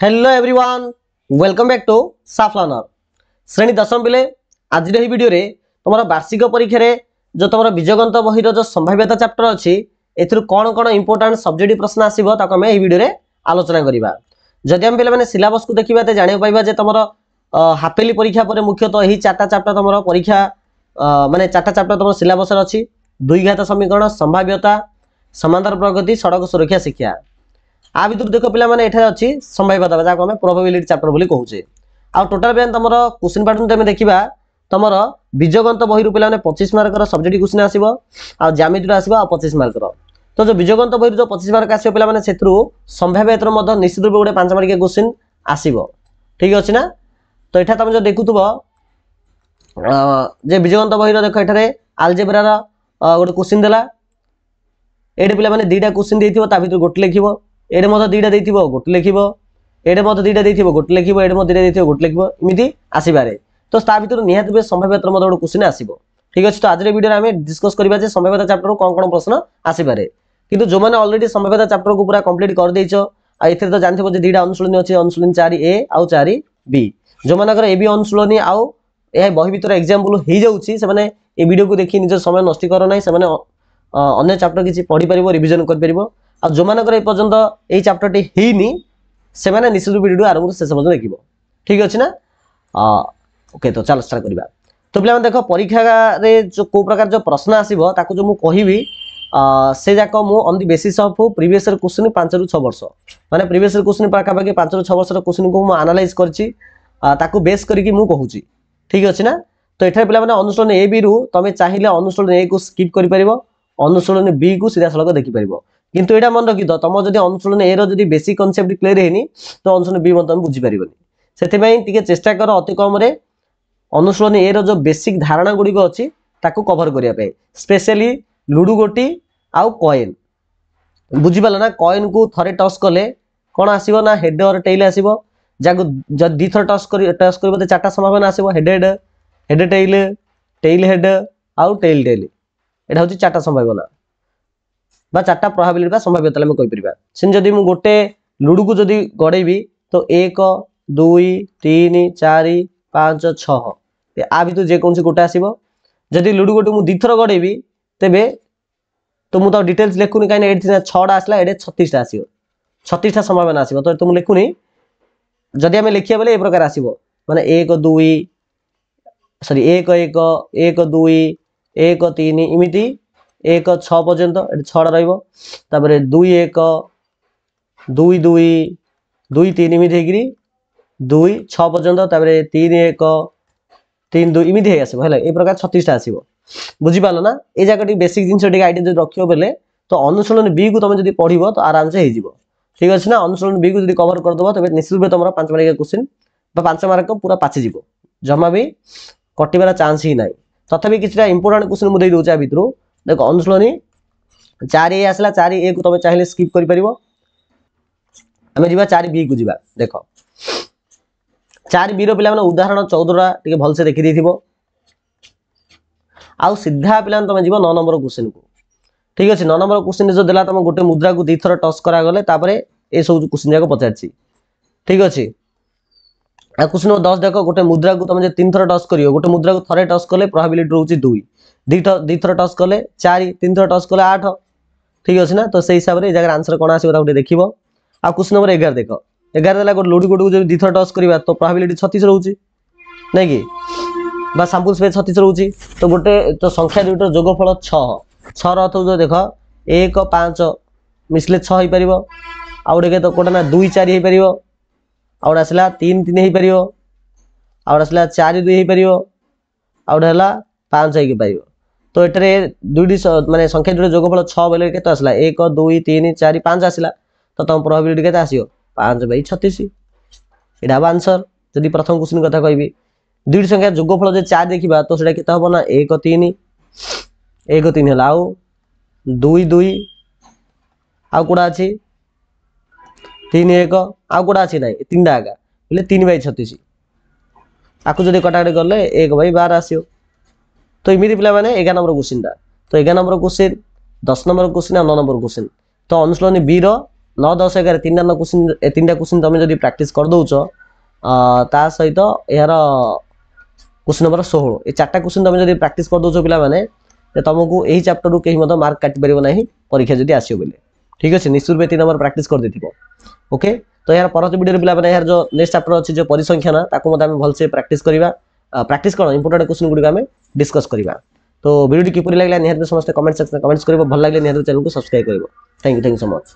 Hello everyone welcome back to साफ learner श्रेणी दशम पिले आज वीडियो रे तुम वार्षिक परीक्षा रे जो तुम बीजगंत बही जो संभाव्यता चैप्टर अच्छी एथुरु कौन कौन इंपोर्टेंट सब्जेक्ट प्रश्न आसीबो ताको हम एही वीडियो रे आलोचना करिबा। जदि हम पिले माने सिलेबस को देखिबा ते जानि पाइबा जे तुम हाफेली परीक्षा पर मुख्यतः एही चारटा चैप्टर तुम परीक्षा माने चारटा चैप्टर तुम सिलेबस रे अछि। द्विघात समीकरण, संभाव्यता, समांतर प्रगति, सड़क सुरक्षा शिक्षा। आ भितर देख पिला माने एठा अछि संभाव्यता जाको हम प्रोबेबिलिटी चैप्टर बोली कहूचे। आ टोटल बेन तमरो क्वेश्चन पैटर्न तमे देखिबा तमरो बीजगंत बही रु पिला माने 25 मार्क रो सब्जेक्ट क्वेश्चन आसीबो आ ज्यामिति रो आसीबो आ 25 मार्क रो। तो जो बीजगंत बही जो 25 मार्क आसीबो पिला माने सेथरु संभाव्यता रो मध्य निश्चित रूप गोटे 5 मार्क के क्वेश्चन आसीबो। ठीक अछि ना। तो एठा तमे जो देखुथबो जे बीजगंत बही रो देखो एठारे अलजेब्रा रो गोटे क्वेश्चन देला एडे पिला माने दुईटा क्वेश्चन देथिबो ता भितर गोटे लिखिबो एडे मध्य दुईटा देथिबो गोटे लिखिबो एडे मध्य दुईटा देथिबो गोटे लिखिबो एडे मध्य दुईटा देथिबो गोटे लिखिबो इमिति आसीबारे। तो ता भितर निहात बे संभाव्यता मध्य गोटे क्वेश्चन आसीबो। ठीक अछि। तो आज रे वीडियो रे हमें डिस्कस करबा जे संभाव्यता चैप्टर रो कोन कोन प्रश्न आसीबारे। किंतु जो माने ऑलरेडी संभाव्यता चैप्टर को पूरा कंप्लीट कर देइछो आ एथिर तो जानथिबो जे दुईटा अनुशीलनी अछि अनुशीलनी 4A आ 4B जो मानकर ए बी अनुशीलनी आ ए बही भितर एग्जांपल हे जाउछि से माने ए वीडियो को देखि निज समय नष्ट कर नै से माने अन्य चैप्टर किछि पढि परिबो रिवीजन कर परिबो। आ जो मानकर ए पर्यंत ए चैप्टर टी हेनी से माने निश्चित वीडियो आरंभ से शेष पर्यंत देखिबो। ठीक अछि ना। ओके तो चल स्टार्ट करिबा। तो पिला देखो परीक्षा रे जो को प्रकार जो प्रश्न आसीबो ताको जो मु कहिबी से जाको मु on the basis of previous year question 5 रु 6 वर्ष माने प्रीवियस ईयर क्वेश्चन पाका पाके 5 रु 6 वर्ष रो क्वेश्चन को मु एनालाइज करछि ताको बेस करिकि मु कहूछि। ठीक अछि ना। तो एठा पिला माने अनुशीलन ए बी रु तमे चाहिले अनुशीलन ए को स्किप करि परिबो अनुशीलन बी को सीधा सलग देखि परिबो। किंतु एटा मन रखि तम जदि अनुशीलन ए रो जदि बेसिक कांसेप्ट क्लियर हेनी तो अनुशीलन बी मन तम बुझि परिबोनी। सेति पई टिके चेष्टा कर अति कम रे अनुशीलन ए रो जो बेसिक धारणा गुडी को अछि ताको कवर करिया पे स्पेशली लुडू गोटी आउ कॉइन बुझि पाला ना। कॉइन को थरे टॉस कले कोन आसीबो ना हेड और टेल आसीबो जाको जदि दी थर टॉस करबो त चारटा संभावना आसीबो head head head tail tail head आउ टेल टेल एटा होची चारटा संभावना बा चारटा प्रोबेबिलिटी बा संभाव्यता हम कहि परिबा। सिन जदि मु गोटे लुडू को जदि गडेबी तो 1 2 3 4 5 6 आ भितर जे कोनसी गोटे आसीबो। जदि लुडू गोटे मु दिथर गडेबी तेबे तो मु तो डिटेल्स लेखुनी काई ना एडी 6 टा आसला एडे 36 टा आसीबो 36 टा संभावना आसीबो। तो मु लेखुनी जदि हम लेखिया बेले ए प्रकार आसीबो माने 1 2 सॉरी 1 1 1 2 1 3 इमिति 1 6 पर्यंत एटी 6 रहइबो तापरे 2 1 2 2 2 3 इमिति हेगिरी 2 6 पर्यंत तापरे 3 1 3 2 इमिति हे आसीबो हैला ए प्रकार 36 टा आसीबो। बुझि पालो ना। ए जाकटी बेसिक जिंस टिक आइडिया जदि रखियो बेले तो अनुशीलन बी को तुम जदि पढिबो तो आराम से हे जिवो। ठीक अछि ना। अनुशीलन बी को जदि कवर कर दबो तबे निश्चित रूप तुमरा 5 मार्क के क्वेश्चन बा 5 मार्क पूरा पाछि जिवो जमा भी कटिबार चांस ही नाही। तथापि किछटा इंपोर्टेंट क्वेश्चन मु देइ दोचा भितरु देखो अनुशीलनी 4A आसला 4A को तुम चाहिले स्किप करि परिबो हमें जिबा 4B को जिबा। देखो 4B रो पिला माने उदाहरण 14 टिके भल से देखि देथिबो आउ सीधा पिला तुम जिबो 9 नंबर क्वेश्चन को। ठीक अछि। 9 नंबर क्वेश्चन जो देला तुम गोटे मुद्रा को दी थर टच करा गले तापरे ए सब क्वेश्चन जाको पचारछि। ठीक अछि। आ क्वेश्चन 10 देखो गोटे मुद्रा को तुम जे 3 थर टच करियो गोटे मुद्रा को थरे टच कले प्रोबेबिलिटी रहउछि 2 दी थर टच कले 4 3 थर टच कले 8। ठीक अछि ना। तो सेही हिसाब रे ए जगह आंसर कोन आसीबो ता देखिबो। आ क्वेश्चन नंबर 11 देखो 11 देला गोटे लुडू गोटू जो दी थर टच करबा तो प्रोबेबिलिटी 36 रहउछि नै कि बा सैंपल स्पेस 36 रहउछि। तो गोटे तो संख्या दुटर जोगफल 6 6 रो अर्थ जो देखो 1 5 मिसले 6 हे परिबो आ गोटे तो कोटा ना 2 4 हे परिबो आ गोटे आसला 3 3 हे परिबो आ गोटे आसला 4 2 हे परिबो आ गोटे हला 5 हे परिबो। तो एटरे दुडी माने संख्या दुटर जोगफल 6 बेले केते आसला 1 2 3 4 5 आसला तो तम प्रोबेबिलिटी केते आसीयो 5/36 एडा आंसर। जदि प्रथम क्वेश्चन कथा कहबी दुडी संख्या जोगफल जे 4 देखिबा तो सेटा केते हबो ना 1 3 1 3 हला आउ 2 2 आउ कोडा अछि 3 1 आउ कोडा अछि नै 3 टा आगा बोले 3/36 आकु जदि कटाकटी करले 1/12 आसीयो। तो इमिति पिला माने 11 नंबर क्वेश्चन दा तो 11 नंबर क्वेश्चन 10 नंबर क्वेश्चन और 9 नंबर क्वेश्चन तो अनुशीलन बी रो 9 10 11 तीनटा क्वेश्चन तुम जब प्रैक्टिस कर दौच ता सहित यार क्वेश्चन नंबर 16 ये चारटा क्वेश्चन तुम जब प्रैक्टिस कर दौच पिला माने तुमको यही चैप्टर रु कहीं मार्क काटि पारिबो नाही परीक्षा जदी आसियो बोले ठीक अछि निश्चित रूपे 3 नंबर प्रैक्टिस कर देथिबो ओके तो यार परत वीडियो पिला माने यार जो नेक्स्ट चैप्टर अछि जो परिसंख्यान ताको मते हम भल से प्रैक्टिस करिवा प्रैक्टिस कोन इंपोर्टेंट क्वेश्चन गुडी हम डिस्कस करिवा तो वीडियो किपरि लागला निहार समस्त कमेंट सेक्शन कमेंट्स करिवो भल लागले निहार चैनल को सब्सक्राइब करिवो थैंक यू सो मच।